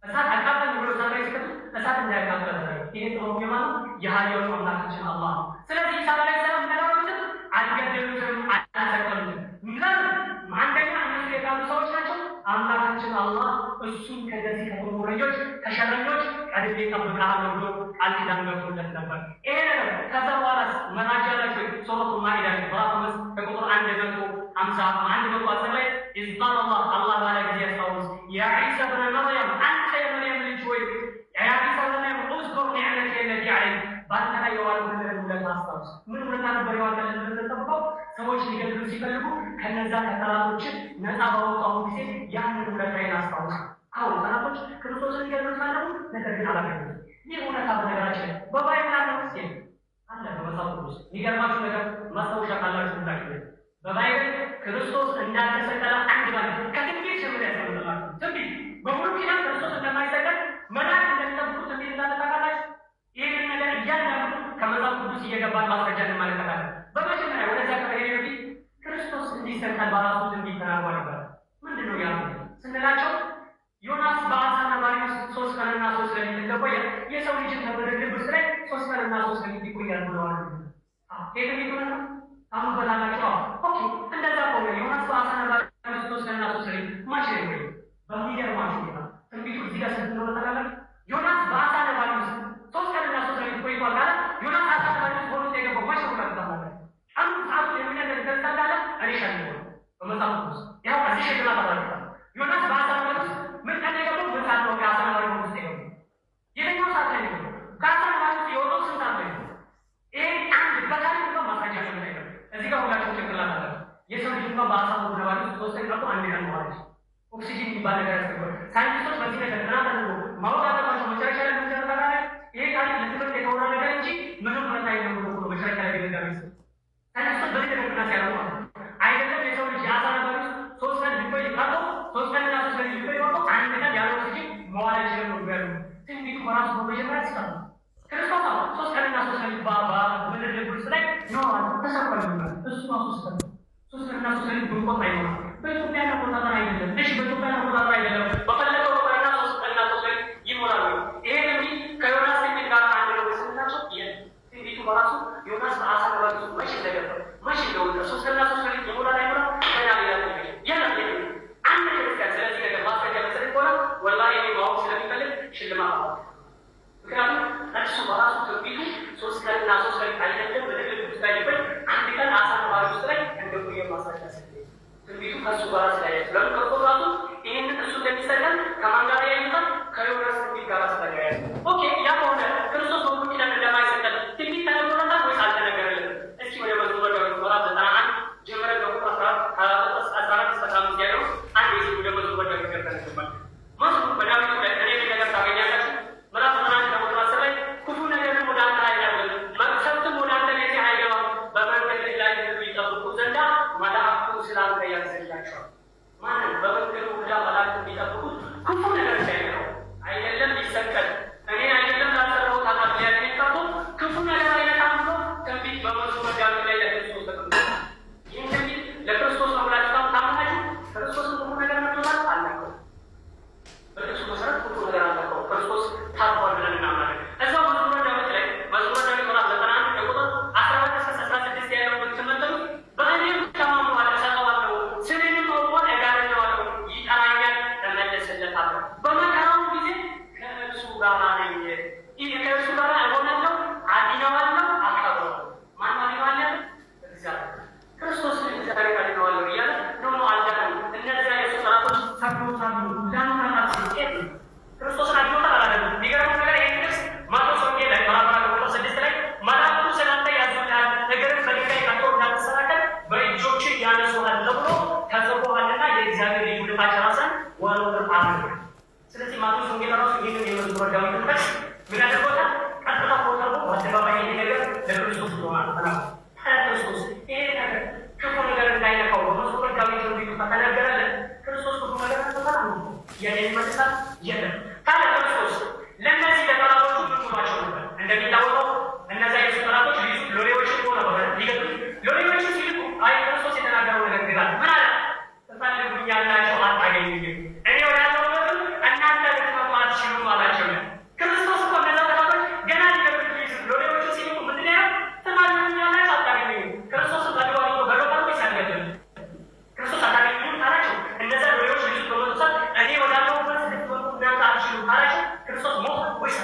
እሳት አቃጠል ብሎ እሳት ላይ ሲከቱ እሳት እንዳያቃጠል ይሄ ጥሩ ማለት የኃያሉ አምላካችን አላህ ነው። ስለዚህ ኢሳ ላይ ሰላም እንደነበሩት አልገደሉትም፣ አልሰቀሉትም። ምክንያቱም አንደኛ እነሱ የካዱ ሰዎች ናቸው። አምላካችን አላህ እሱን ከነዚህ ከቁርቁረኞች ከሸረኞች ቀድሜ እጠብቅሃለሁ ብሎ ቃል ኪዳን ገብቶለት ነበር። ይሄ ነገር ከዛ በኋላ መራጃ ላይ ሱረቱ ማኢዳ ምዕራፍ 5 ከቁጥር 150 ላይ ኢዝ ቃለ አላህ ባለ ጊዜ ያስታውስ ያ ዒሳ ብነ መርየም አንተ የመርየም ልጅ ወይ ያ ዒሳ ብነ መርየም እዝኩር ኒዕመቲ አለቲ ዐለይክ በአንተ ላይ የዋልኩልህን ውለታ አስታውስ። ምን ውለታ ነበር የዋልኩልህ? እንደተጠበቀው ሰዎች ሊገድሉ ሲፈልጉ ከነዛ ከጠላቶች ነፃ ባወጣሁ ጊዜ ያንን ውለታዬን አስታውስ። አዎ ጠላቶች ክርስቶስን ሊገድሉ ፈለጉ፣ ነገር ግን አላገኙትም። ይህ እውነታ በነገራችን በባይብል አለ ውስጥ አለ በመጽሐፍ ቅዱስ። የሚገርማችሁ ነገር ማስታወሻ ካላችሁ እንዳችሁ በባይብል ክርስቶስ እንዳልተሰቀለ አንድ ማለት ከትንቢት ጀምሮ ያስቀምጥላችሁ። ትንቢት በሙሉ ኪዳን ክርስቶስ እንደማይሰቀል መላእክት እንደሚጠብቁት ትንቢት እንዳለ ስለቆየ የሰው ልጅ በምድር ውስጥ ላይ 3 ቀንና 3 ሌሊት ይቆያል ብለዋል። የትንቢቱ ነው ታምበላላችሁ። ኦኬ እንደዛ ከሆነ ዮናስ በአሳ ነባሪ 3 ቀንና 3 ሌሊት ማች ነው ወይ? በሚገርማችሁ ሁኔታ ትንቢቱ እዚህ ጋር ስለተነገረ ታላላችሁ። ዮናስ በአሳ ነባሪ ውስጥ 3 ቀንና 3 ሌሊት ቆይቷል ካለ ዮናስ አሳ ነባሪ ውስጥ ሆኖ የገባው ማች ነው ታላላችሁ። አንዱ ሰዓቱ የሚነገር ገጽታ እንዳለ እኔ ሻለሁ በመጽሐፍ ቅዱስ ያው እዚህ ሸክላ ታላላችሁ። ዮናስ በአሳ ነባሪ ውስጥ ምን ቀን የገባው ምን ሰዓት ነው? ከአሳ ነባሪ ውስጥ የገባው የትኛው ሰዓት ላይ ነው? ከአሳ ነባሪ ውስጥ የወጣው ስንት ሰዓት ላይ ነው? ይሄ አንድ በታሪክ ነው ማሳያ ነው። እዚህ ጋር ሁላችሁ ጭንቅላት አለ። የሰው ልጅ እንኳን በአሳ ነባሪ ውስጥ 3 ቀን ቀርቶ 1 ቀን ማለት ኦክሲጅን የሚባል ነገር ያስገባል። ሳይንቲስቶች በዚህ ነገር ጥናት አድርገው ማወቅ አለባቸው። መጨረሻ ላይ ምን ተደረገ? ይሄ ታሪክ ለትምህርት የተወራ ነገር እንጂ ምንም እውነት አይደለም ብሎ መጨረሻ ላይ ገንዘብ ይሰጥ ሳይንቲስቶች በዚህ ነገር ጥናት ያደርጉ አይደለም። የሰው ልጅ የአሳ ነባሪ ውስጥ 3 ቀን ሊቆይ ቀርቶ 3 ቀንና 3 ቀን ሊቆይ ቀርቶ 1 ቀን ያለ ኦክሲጅን መዋል ይችላል ነው ያሉ። ትንቢቱ በራሱ በመጀመሪያ ይስታል ክርስቶስ 3 ቀንና 3 ቀን በምድር ውስጥ ላይ ይኖራል ተሰቅሏል ይላል። እሱ ነው 3 ቀንና 3 ቀን ብንቆም አይኖርም። በኢትዮጵያ አቆጣጠር አይደለም። እሺ በኢትዮጵያ አቆጣጠር አይደለም። በፈለገው ቀንና 3 ቀንና 3 ቀን ይሞላሉ። ይሄ ትንቢት ከዮናስ ትንቢት ጋር አንድ ነው ስንላቸው ትንቢቱ በራሱ ዮናስ በአሳ ነባሪ ውስጥ መቼ እንደገባ መቼ እንደወጣ 3 ቀንና 3 ቀን ይሞላል አይሞላም ገና ሌላ ነገር የለም። አንድ ክርስቲያን ስለዚህ ነገር ማስረጃ መሰረት ከሆነ ወላሂ እኔ ማወቅ ስለሚፈልግ ሽልማት አለ። ምክንያቱም እሱ በራሱ ትንቢቱ 3 ቀንና 3 ቀን አይደለም በድግል ውስጥ ላይ ይበል 1 ቀን አሳ ነባሪ ውስጥ ላይ እንደቆየ ማስረጃ ትንቢቱ ከእሱ ጋር ስለያያዝ ለምን ከቆራጡ ይህንን እሱ እንደሚሰቀል ከማን ጋር ያይዛል? ከዮናስ ትንቢት ጋር ስለያያዝ። ኦኬ ያ ከሆነ ክርስቶስ በሙሉ ኪዳን እንደማይሰቀል ትንቢት ተነግሮለታል ወይስ አልተነገረለትም? እስኪ ወደ መዝሙረ ዳዊት ምዕራፍ 91 ጀምረን ከቁጥር 14-15 ያለው አንድ የዚህ ወደ መዝሙረ ዳዊት ገብተን እንገባለን። መዝሙር በዳዊት ላይ እኔ ነገር ታገኛላችሁ። ምዕራፍ 91 ከቁጥር 10 ላይ ክፉ ነገርን ወደ አንተ አይደለም መቅሰፍትም ወደ አንተ ቤት አይገባም በመንገድ ላይ ይጠብቁ ዘንዳ መላእክቱ ስላንተ ያዝላቸዋል። ማንም በመንገዱ ሁላ መላእክቱ ቢጠብቁት ክፉ ነገር እንዳይነው አይደለም ሊሰቀል እኔን አይደለም ላሰራሁት አካል ሊያገኝታቶ ክፉ ነገር አይነካም ብሎ ትንቢት በመዝሙረ ዳዊት ላይ ለክርስቶስ ተቀምጧል። ይህን ትንቢት ለክርስቶስ ነው ብላችሁ ታምናችሁ? ክርስቶስን ክፉ ነገር መጥቶታል አልነካው። በእሱ መሰረት ክፉ ነገር አልነካው። ክርስቶስ ታርፏል ብለን እናምናለን። እዛው መዝሙረ ዳዊት ላይ መዝሙረ ዳዊት ምዕራፍ 91 ከቁጥር 14-16 ያለው ብትመለከቱ በእኔም ተማምኗል እሰጠዋለሁ፣ ስሜንም አውቋል እጋርደዋለሁ፣ ይጠራኛል እመልስለታለሁ፣ በመከራው ጊዜ ከእርሱ ጋር ነኝ። ይህ ከእርሱ ጋር እሆናለሁ፣ አድነዋለሁ፣ አከብረዋለሁ። ማን አድነዋለሁ? እግዚአብሔር ክርስቶስ እግዚአብሔር አድነዋለሁ እያለ ነው አልዳነም። እነዚያ የሱ ጠላቶች ሰብሮታሉ ዳንታናት ሲጤት ክርስቶስን አድኖታል አላለም። የሚገርመው ነገር ይህ ጥቅስ ማቴዎስ ወንጌል ላይ ምዕራፍ 6 ላይ መላእክቱ ስላንተ ያዙልሃል፣ ነገርን በድንጋይ ቀጥቅጦ እንዳትሰናከል በእጆች ያነሱሃል ተብሎ ተጽፎአልና የእግዚአብሔር ልጅ ወደ ታች ራስን ወርውር አለ። ስለዚህ ማቴዎስ ወንጌል ራሱ ይህንን የመዝሙረ ዳዊትን ጥቅስ ምን ያደርጎታል? ቀጥታ ቆጠርቦ በአደባባይ ይህ ነገር ለክርስቶስ ሆኗል ተናግሯል። ክርስቶስ ይሄ ነገር ክፉ ነገር እንዳይነካው በመዝሙረ ዳዊት ትንቢቱ ከተነገረለት ክርስቶስ ክፉ ነገር ተሰራ ነው የሚመልሳል የለም። ታዲያ ክርስቶስ ለእነዚህ ለጠላቶቹ ምን ብሏቸው ነበር? እንደሚታወቀው እነዚያ የሱ ጠላቶች ሎሌዎችን ሆነ ሊገጡ ሎሌዎችን ሲልኩ አይ ክርስቶስ የተናገረው ነገር ግዛል ምን አለ? ትፈልጉኛላችሁ አታገኙኝም፣ እኔ ወዳለሁበትም እናንተ ልትመጡ አትችሉም አላቸው። ክርስቶስ እኮ እነዛ ጠላቶች ገና ሊገጡ ሎሌዎችን ሲልኩ ምንድን ነው? ትፈልጉኛላችሁ አታገኙኝም። ክርስቶስ በደዋሉ በዶቃሉ ይሳገድም ክርስቶስ አታገኙኝም አላቸው። እነዛ ሎሌዎች ልጅ በመጡሰት እኔ ወዳለሁበት ልትመጡ እናንተ አትችሉም አላቸው። ክርስቶስ ሞት ወይስ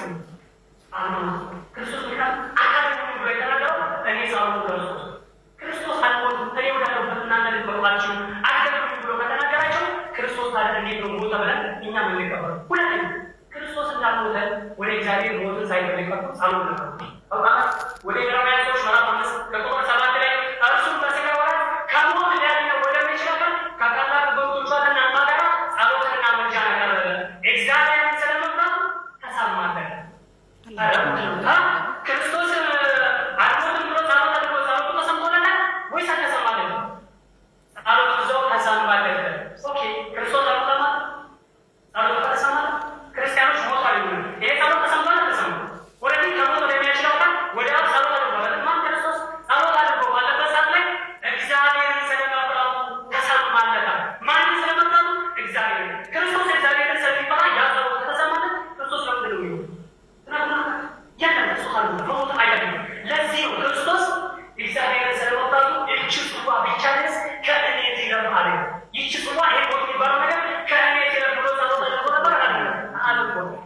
ክርስቶስ ምክንያት አካደሚ ብሎ የተናገረው እኔ ሳሉ ክርስቶስ አልሞትም እኔ ወዳለሁበት እናንተ ልትመጡ አካደሚ ብሎ ከተናገራቸው ክርስቶስ ታዲያ እንዴት ነው ሞተ ብለን እኛ የምንቀበለው? ሁለተኛ ክርስቶስ እንዳልሞተ ወደ እግዚአብሔር ሞትን ሳይመለከቱ ጸሎት ነበሩ። ወደ ዕብራውያን ሰዎች ምዕራፍ 5 ከቁጥር 7 ላይ እርሱም በሥጋ ወራት ከሞት ሊያድነን ወደሚችል ከታላቅ በጎቿና እንባ ጋር ጸሎትንና ምልጃን አቀረበ፣ እግዚአብሔርን ስለመፍራቱ ተሰማለት። ክርስቶስ አልሞትም ብሎ ጸሎት አድርጎ ጸሎቱ ተሰምቶለታል ወይስ አልተሰማለትም? ጸሎቱ እዛው ተሰማለት። ኦኬ ክርስቶስ አልሞተም ማለት ጸሎቱ ተሰማለት። ክርስቲያኖች ሞቷል ይሉናል። ይሄ ጸሎት ተሰምቷል አልተሰማም? ወደዚህ ከሞት ወደሚያችለው ጋር ወደ አብ ጸሎት አድርጓል። ማን ክርስቶስ ጸሎት አድርጎ ባለበት ሰዓት ላይ እግዚአብሔርን ስለመፍራቱ ተሰማለታል። ማንን ስለመፍራቱ? እግዚአብሔር። ክርስቶስ እግዚአብሔርን ስለሚፈራ ያ ጸሎት ተሰማለት። ክርስቶስ ለምንድን ነው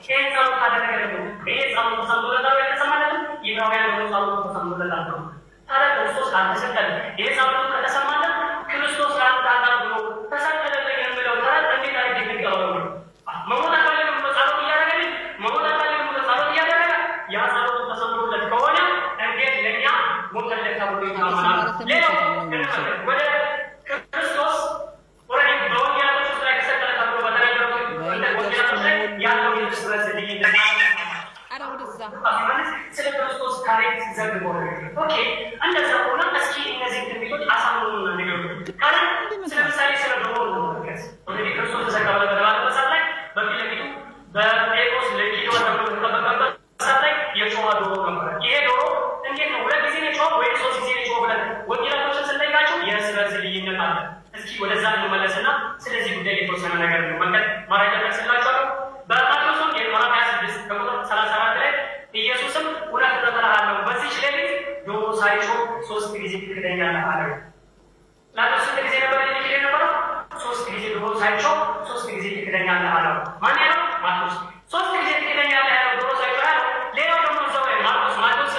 ይሄን ጸሎት ካደረገ ደግሞ ይሄ ጸሎት ተሰምቶለታል የተሰማለት ይብራውያን ደግሞ ጸሎት ተሰምቶለታል ነው። ታዲያ ክርስቶስ ካልተሰቀለ ይሄ ጸሎት ከተሰማለት ክርስቶስ ለአንተ አዳም ብሎ ተሰቀለልኝ የሚለው ተረት እንዴት አድርጌ ልቀበለው ነው? መሞት አልፈልግም ብሎ ጸሎት እያደረገልኝ መሞት አልፈልግም ብሎ ጸሎት እያደረገ ያ ጸሎት ተሰምቶለት ከሆነ እንዴት ለእኛ ሞተለት ተብሎ ይታመናል? ሌላው ወደ ክርስቶስ ኦልሬዲ በወንጌላቶች ውስጥ ላይ ተሰቀለ ተብሎ በተነገሩት ወንጌላቶች ላይ ያለው የክርስቶስ ልዩነት ስለ ክርስቶስ ታሪክ ዘግቦ ኦኬ፣ እንደዛ ሆነ። እስኪ እነዚህ ትንቢቶች አሳምኑና ንገሩ ካለ ስለምሳሌ ስለ ዶሮ ነው። ኦልሬዲ ክርስቶስ ተሰቀለ በተባለ ሰዓት ላይ በፊት ለፊቱ በጴጥሮስ ለኪዶ ተጠበቀበት ሰዓት ላይ የጮኸ ዶሮ ነበር። ይሄ ዶሮ እንዴት ነው ሁለት ጊዜ የጮኸው ወይ ሶስት ጊዜ የጮኸው ብለን ወንጌላቶችን ስንጠይቃቸው የስለዚህ ልዩነት አለ። እስኪ ወደዛ እንመለስና ስለዚህ ጉዳይ የተወሰነ ነገር ነው መንገድ ማራጃ ደርስላችኋለሁ። በማቴዎስ ወንጌል ምዕራፍ 26 ከቁጥር 34 ላይ ኢየሱስም እውነት እልሃለሁ በዚህች ሌሊት ዶሮ ሳይጮህ 3 ጊዜ ትክደኛለህ አለው። ላለው ስንት ጊዜ ነበር የሚክድ የነበረው? 3 ጊዜ ዶሮ ሳይጮህ 3 ጊዜ ትክደኛለህ አለው። ማን ያለው? ማቴዎስ። 3 ጊዜ ትክደኛለህ ያለው ዶሮ ሳይጮህ ያለው። ሌላው ደግሞ እዛው ላይ ማቴዎስ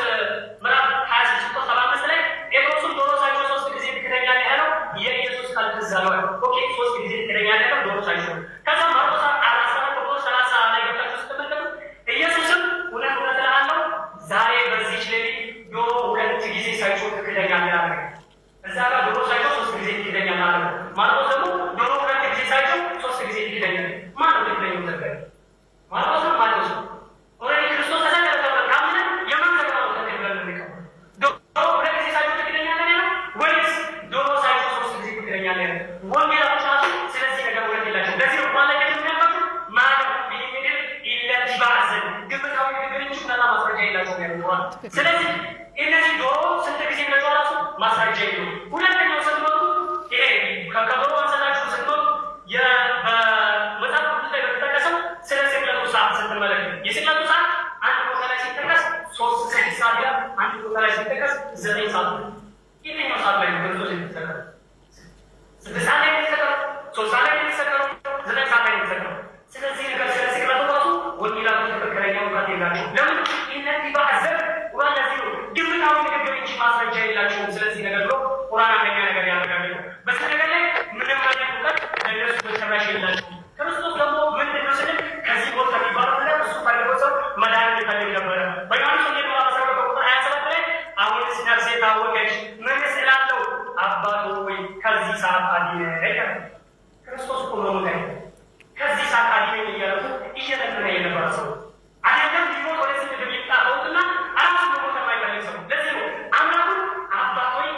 ምዕራፍ 26 ቁጥር 75 ላይ ጴጥሮስም ዶሮ ሳይጮህ 3 ጊዜ ትክደኛለህ ያለው የኢየሱስ ቃል ትዝ አለው። ኦኬ 3 ጊዜ ትክደኛለህ ያለው ዶሮ ሳይጮህ። ከዛ ማርቆስ 14 ቁጥር 30 ላይ ገብታችሁ ስትመለከቱ ኢየሱስም እውነት እልሃለሁ ዛሬ በዚህች ሌሊት ዶሮ 2 ጊዜ ሳይጮህ ትክደኛለህ አለ። እዛ ጋር ዶሮ ሳይጮህ 3 ጊዜ ትክደኛለህ አለ። ማርቆስ ደግሞ ዶሮ 2 ጊዜ ሳይጮህ 3 ጊዜ ትክደኛለህ። ማን ነው ትክደኛው? ተከለ ማርቆስ ነው ማቴዎስ ነው? ኦልሬዲ ክርስቶስ ተሰቀለ ተብሎ ካመነ የማን ተቀበለው? ተከለ ነው። ዶሮ 2 ጊዜ ሳይጮህ ትክደኛለህ ነው ወይስ ዶሮ ሳይጮህ 3 ጊዜ ትክደኛለህ? ወንጌላቶች ራሱ ስለዚህ ነገር ወንጌል የላቸውም። ለዚህ ነው ቁርአን ላይ የሚያመጡ ማለት ቢሊሚድር ኢለት ባዘን ግብታዊ ነገር እንጂ ነና ማስረጃ የላቸውም ያለው ቁርአን። ስለዚህ እነዚህ ዶሮ ስንት ጊዜ እንደጮኸ ራሱ ማስረጃ የለውም። ሁለተኛው ስትመጡ ይሄ ከዶሮ አንሰታችሁ ስትመጡ በመጽሐፍ ቅዱስ ላይ በተጠቀሰው ስለ ስቅለቱ ሰዓት ስትመለከቱ የስቅለቱ ሰዓት አንድ ቦታ ላይ ሲጠቀስ 3 ሰዓት ይላል፣ አንድ ቦታ ላይ ሲጠቀስ 9 ሰዓት ነው። የትኛው ሰዓት ላይ ክርስቶስ የተሰቀለው? 6 ሰዓት ላይ የተሰቀለው? 3 ሰዓት ላይ የተሰቀለው? 9 ሰዓት ላይ የተሰቀለው? ስለዚህ ነገር ስለ ስቅለቱ ራሱ ወንጌላቶች ትክክለኛ እውቀት የላቸውም። ለምን? እነዚህ በአዘር ቁርአን ለዚህ ነው ግብታዊ ንግግር እንጂ ማስረጃ የላቸውም። ስለዚህ ነገር ብሎ ቁርአን አንደኛ ነገር ያደርጋል። በዚህ ነገር ላይ ምንም አይነት እውቀት ለእነሱ በጭራሽ የላቸውም። ክርስቶስ ደግሞ ምንድን ነው ስንል ከዚህ ቦታ የሚባለው ነገር እሱ ፈልገው ሰው መድኃኒት ይፈልግ ነበረ። በዮሐንስ ወንጌል ምዕራፍ 12 ቁጥር 27 ላይ አሁንስ ነፍሴ ታወከች፣ ምንስ እላለሁ አባት ሆይ ከዚህ ሰዓት አድነኝ። ክርስቶስ እኮ ነው ላይ ከዚህ ሰዓት አድነኝ እያለ እየለመነ የነበረ ሰው አይደለም። ሊሞት ወደዚህ ምድር ይጣበውና አራሱ ሞት የማይፈልግ ሰው። ለዚህ ነው አምላኩ አባት ሆይ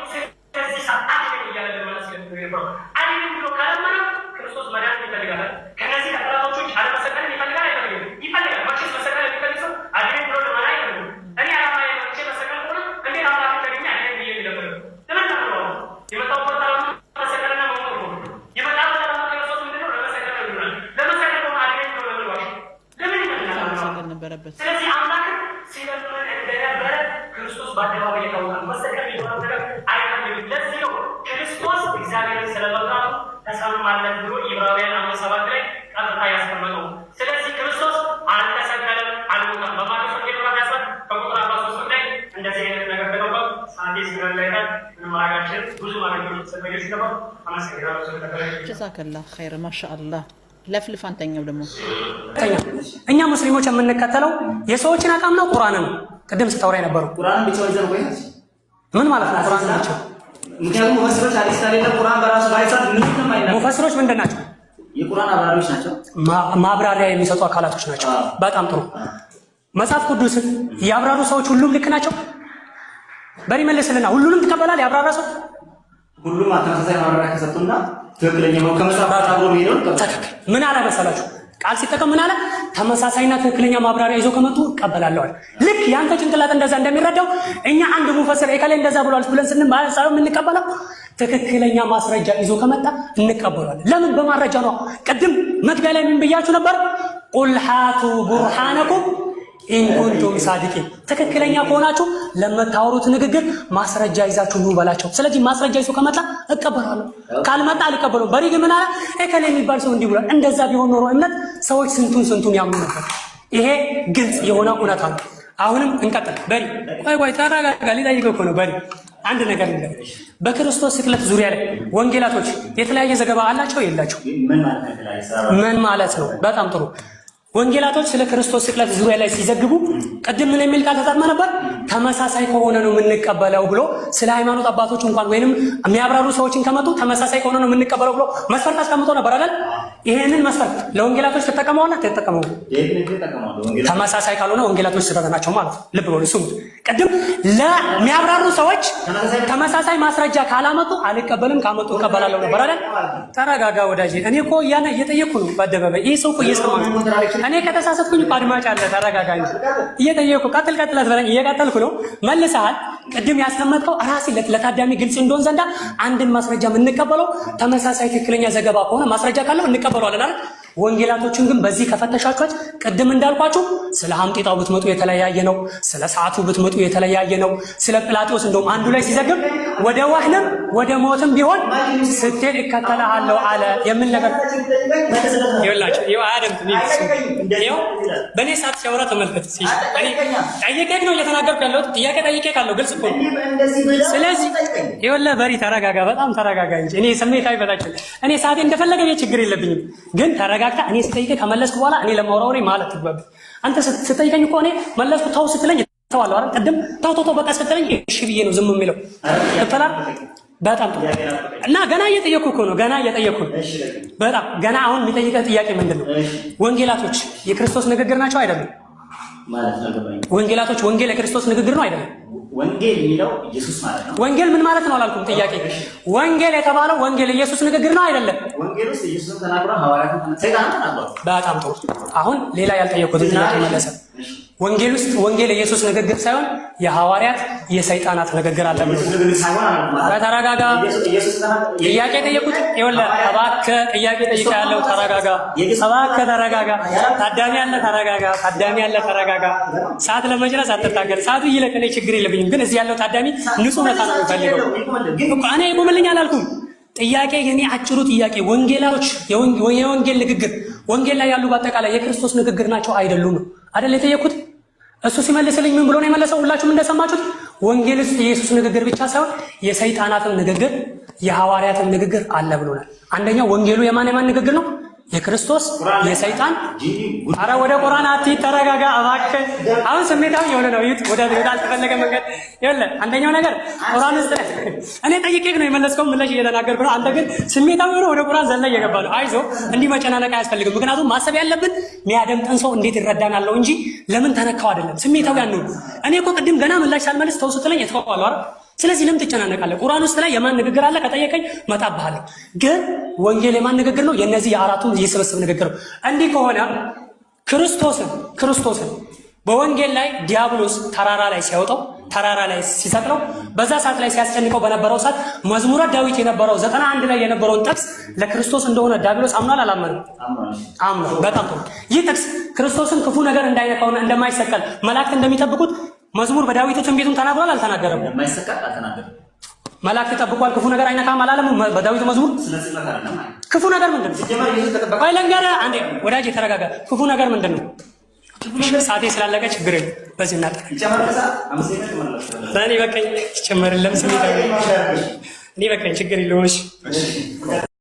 ከዚህ ሰዓት አድነኝ እያለ ለመና ስለነበረ አድነኝ ብሎ ካለመነ ክርስቶስ መድኃኒት ይፈልጋል። ከነዚህ ከጠላቶች አለመሰቀልን ይፈልጋል አይፈልግም? ይፈልጋል። መቼስ መሰቀል የሚፈልግ ሰው አድነኝ ብሎ ለመና አይፈልግም። እኔ አላማ መቼ መሰቀል ሆነ እንዴት አምላክ ተገኘ አድነኝ ብዬ የሚለምነው ለምን ነው የመጣው? ወጣው መሰቀልና መሞት ነው የመጣው። ተራማ ክርስቶስ ምንድነው? ለመሰቀል ነው ይላል። ለመሰቀል ነው አድነኝ ብሎ ለምን ዋሽ? ለምን ይመጣል ነበረበት? ስለዚህ አምላክ ሲለምን እንደነበረ ክርስቶስ በአደባባይ የታወቀ መሰቀል ይሆናል ነገር አይፈልግም። ለዚህ ነው ክርስቶስ እግዚአብሔርን ስለመጣው ተሰማለት ብሎ ዕብራውያን 5:7 ላይ ቀጥታ ያስቀመጠው። ስለዚህ ክርስቶስ አልተሰቀለም፣ አልሞተም። በማቴዎስ ወንጌል ምዕራፍ 10 ከቁጥር 43 ላይ እንደዚህ አይነት ነገር ተቀበሉ። ሳንዴስ ስለላይታል ማራጋችን ብዙ ማረጋገጥ ስለሚገኝ ነው። አመሰግናለሁ ስለተከታተላችሁ። ጀዛከላህ ኸይር ማሻአላህ። ለፍልፍ አንተኛው ደግሞ እኛ ሙስሊሞች የምንከተለው የሰዎችን አቋም ነው፣ ቁርአንን ነው። ቅድም ስታወራ የነበረው ቁርአን ብቻ ወይዘር ወይ ምን ማለት ነው? ቁርአን ብቻ ምክንያቱም ሙፈሲሮች ሐዲስ ታሪክ ቁርአን በራሱ ባይሳት ምንም አይነት ሙፈሲሮች ምንድን ናቸው? የቁርአን አብራሪዎች ናቸው፣ ማብራሪያ የሚሰጡ አካላቶች ናቸው። በጣም ጥሩ። መጽሐፍ ቅዱስን ያብራሩ ሰዎች ሁሉም ልክ ናቸው? በሪ መለስልና ሁሉንም ትቀበላለህ? ያብራራ ሰው ሁሉም ተመሳሳይ ማብራሪያ ከሰጡና ትክክለኛ ነው ከመጽሐፍ ጋር አብሮ ሄደው ትክክል። ምን አለ መሰላችሁ? ቃል ሲጠቀም ምን አለ? ተመሳሳይና ትክክለኛ ማብራሪያ ይዞ ከመጡ እቀበላለሁ። ልክ ያንተ ጭንቅላት እንደዛ እንደሚረዳው እኛ አንድ ሙፈሲር ኤካሌ እንደዛ ብሏል ብለን ስንማሳው የምንቀበለው ትክክለኛ ማስረጃ ይዞ ከመጣ እንቀበላለን። ለምን? በማረጃ ነው። ቅድም መግቢያ ላይ ምን ብያችሁ ነበር? ቁል ሃቱ ቡርሃነኩም ኢን ኩንቱም ሳዲቂን፣ ትክክለኛ ከሆናችሁ ለምታወሩት ንግግር ማስረጃ ይዛችሁ ነው በላቸው። ስለዚህ ማስረጃ ይዞ ከመጣ እቀበላለሁ፣ ካልመጣ አልቀበለውም። በሪ ግን ምን አለ? ኤካሌ የሚባል ሰው እንዲህ ብሏል። እንደዛ ቢሆን ኖሮ እምነት ሰዎች ስንቱን ያምኑ ነበር። ይሄ ግልጽ የሆነ እውነታ ነው። አሁንም እንቀጥል። በሪ ቆይ ተረጋጋ። ሊጠይቀው እኮ ነው። በሪ አንድ ነገር ነው። በክርስቶስ ስቅለት ዙሪያ ላይ ወንጌላቶች የተለያየ ዘገባ አላቸው የላቸው? ምን ማለት ነው? በጣም ጥሩ። ወንጌላቶች ስለ ክርስቶስ ስቅለት ዙሪያ ላይ ሲዘግቡ ቅድም ምን የሚል ቃል ተጠቅመ ነበር? ተመሳሳይ ከሆነ ነው የምንቀበለው ብሎ ስለ ሃይማኖት አባቶች እንኳን ወይንም የሚያብራሩ ሰዎችን ከመጡ ተመሳሳይ ከሆነ ነው የምንቀበለው ብሎ መስፈርት አስቀምጦ ነበር አይደል? ይሄንን መስፈርት ለወንጌላቶች ተጠቀመውና ተጠቀመው። ተመሳሳይ ካልሆነ ወንጌላቶች ስህተት ናቸው ማለት ነው። ልብ በሉ። እሱም ቅድም ለሚያብራሩ ሰዎች ተመሳሳይ ማስረጃ ካላመጡ አልቀበልም፣ ካመጡ እቀበላለሁ ነበር አይደል? ተረጋጋ ወዳጄ። እኔ እኮ እየጠየቅኩ ነው በአደባባይ። ይሄ ሰው እኮ እየሰማ ነው። እኔ ከተሳሳትኩኝ እኮ አድማጭ አለ። ተረጋጋ እንጂ እየጠየቅኩ ቀጥላት በለኝ። እየቀጠልኩ ነው። መልሰሃል። ቅድም ያስቀመጥከው ራሴ ለታዳሚ ግልጽ እንደሆን ዘንዳ አንድን ማስረጃ የምንቀበለው ተመሳሳይ ትክክለኛ ዘገባ ከሆነ ማስረጃ ካለው እንቀበለዋለን አይደል? ወንጌላቶችን ግን በዚህ ከፈተሻችኋት ቅድም እንዳልኳችሁ ስለ ሐምጤጣው ብትመጡ የተለያየ ነው። ስለ ሰዓቱ ብትመጡ የተለያየ ነው። ስለ ጲላጦስ እንደውም አንዱ ላይ ሲዘግብ ወደ ወህንም ወደ ሞትም ቢሆን ስትሄድ እከተልሃለሁ አለ የሚል ነገር ይኸውላችሁ። ይኸው አያደምጥም። ይኸው በእኔ ሰዓት ሲያወራ ተመልከት። እኔ ጠይቄህ ነው እየተናገርኩ ያለሁት። ጥያቄ ጠይቄህ ካለው ግልጽ እኮ ነው። ስለዚህ ይኸውልህ በሪ ተረጋጋ፣ በጣም ተረጋጋ እንጂ እኔ ስሜታዊ በታችን እኔ ሰዓቴ እንደፈለገ ችግር የለብኝም ግን ተረጋጋ። እኔ ስጠይቅህ ከመለስኩ በኋላ እኔ ለማውራው ማለት ትግባብ። አንተ ስትጠይቀኝ እኮ እኔ መለስኩ ተው ስትለኝ ተዋለሁ አይደል? ቅድም ተው በቃ ስትለኝ እሺ ብዬ ነው ዝም የሚለው ተላ በጣም ጥሩ። እና ገና እየጠየቅኩ እኮ ነው። ገና እየጠየቅኩ ነው። በጣም ገና አሁን የሚጠይቀህ ጥያቄ ምንድን ነው? ወንጌላቶች የክርስቶስ ንግግር ናቸው አይደለም? ወንጌላቶች ወንጌል የክርስቶስ ንግግር ነው አይደለም? ወንጌል የሚለው ኢየሱስ ማለት ነው። ወንጌል ምን ማለት ነው አላልኩም። ጥያቄ ወንጌል የተባለው ወንጌል ኢየሱስ ንግግር ነው አይደለም? ወንጌል ውስጥ ኢየሱስን ተናግሯል፣ ሐዋርያትን ሰይጣን ተናግሯል። በጣም ጥሩ። አሁን ሌላ ያልጠየቁት ጥያቄ መለሰ። ወንጌል ውስጥ ወንጌል ኢየሱስ ንግግር ሳይሆን የሐዋርያት የሰይጣናት ንግግር አለ። ተረጋጋ። ጥያቄ ጠየቁት። ይኸውልህ እባክህ ጥያቄ ጠይቃ ያለው ተረጋጋ። እባክህ ተረጋጋ። ታዳሚ ያለ ተረጋጋ። ታዳሚ ያለ ተረጋጋ። ሰዓት ለመጨረስ አትታገል። ሰዓቱ ይለቅ፣ እኔ ችግር የለብኝም። ግን እዚህ ያለው ታዳሚ ንጹህ ነታ ነው የሚፈልገው እኮ። እኔ ይቆምልኝ አላልኩም። ጥያቄ የኔ አጭሩ ጥያቄ ወንጌላዎች የወንጌል ንግግር ወንጌል ላይ ያሉ በአጠቃላይ የክርስቶስ ንግግር ናቸው አይደሉም ነው አይደል የጠየኩት? እሱ ሲመልስልኝ ምን ብሎ ነው የመለሰው? ሁላችሁም እንደሰማችሁት ወንጌል ውስጥ የኢየሱስ ንግግር ብቻ ሳይሆን የሰይጣናትም ንግግር የሐዋርያትም ንግግር አለ ብሎናል። አንደኛው ወንጌሉ የማን ንግግር ነው? የክርስቶስ የሰይጣን። አረ ወደ ቁርአን አትሂድ፣ ተረጋጋ እባክህ። አሁን ስሜታዊ የሆነ ነው ይሁት ወደ አልተፈለገ መንገድ ይኸውልህ። አንደኛው ነገር ቁርአን ውስጥ እኔ ጠይቄህ ነው የመለስከው፣ ምላሽ እየተናገርኩ ነው። አንተ ግን ስሜታዊ ሆነ ወደ ቁርአን ዘላ እየገባ ነው። አይዞህ፣ እንዲህ መጨናነቅ አያስፈልግም። ምክንያቱም ማሰብ ያለብን የሚያደምጠን ሰው እንዴት ይረዳናል እንጂ ለምን ተነካው አይደለም። ስሜታዊ አንሁን። እኔ እኮ ቅድም ገና ምላሽ ሳልመልስ ተው ስትለኝ እተዋለሁ አይደል? ስለዚህ ለምን ትጨናነቃለህ? ቁርአን ውስጥ ላይ የማን ንግግር አለ ከጠየቀኝ መጣብሃለሁ። ግን ወንጌል የማን ንግግር ነው? የነዚህ የአራቱም የስብስብ ንግግር ነው። እንዲህ ከሆነ ክርስቶስን በወንጌል ላይ ዲያብሎስ ተራራ ላይ ሲያወጣው፣ ተራራ ላይ ሲሰቅለው፣ በዛ ሰዓት ላይ ሲያስጨንቀው በነበረው ሰዓት መዝሙረ ዳዊት የነበረው 91 ላይ የነበረውን ጥቅስ ለክርስቶስ እንደሆነ ዲያብሎስ አምኗል አላመነም? አምኗል። በጣም ጥሩ። ይህ ጥቅስ ክርስቶስን ክፉ ነገር እንዳይነካውና እንደማይሰቀል መላእክት እንደሚጠብቁት መዝሙር በዳዊት ትንቢቱን ተናግሯል አልተናገረም? የማይሰቀል አልተናገረም። መላእክት ጠብቋል፣ ክፉ ነገር አይነካም አላለም? በዳዊት መዝሙር ክፉ ነገር ምንድን ነው? ቆይ ልንገርህ አንዴ ወዳጄ ተረጋጋ። ክፉ ነገር ምንድን ነው? ሰዓቴ ስላለቀ ችግር የለም። በዚህ እናጠ እኔ በቃኝ። ይጨመርልም ስሜት እኔ በቃኝ፣ ችግር የለውም።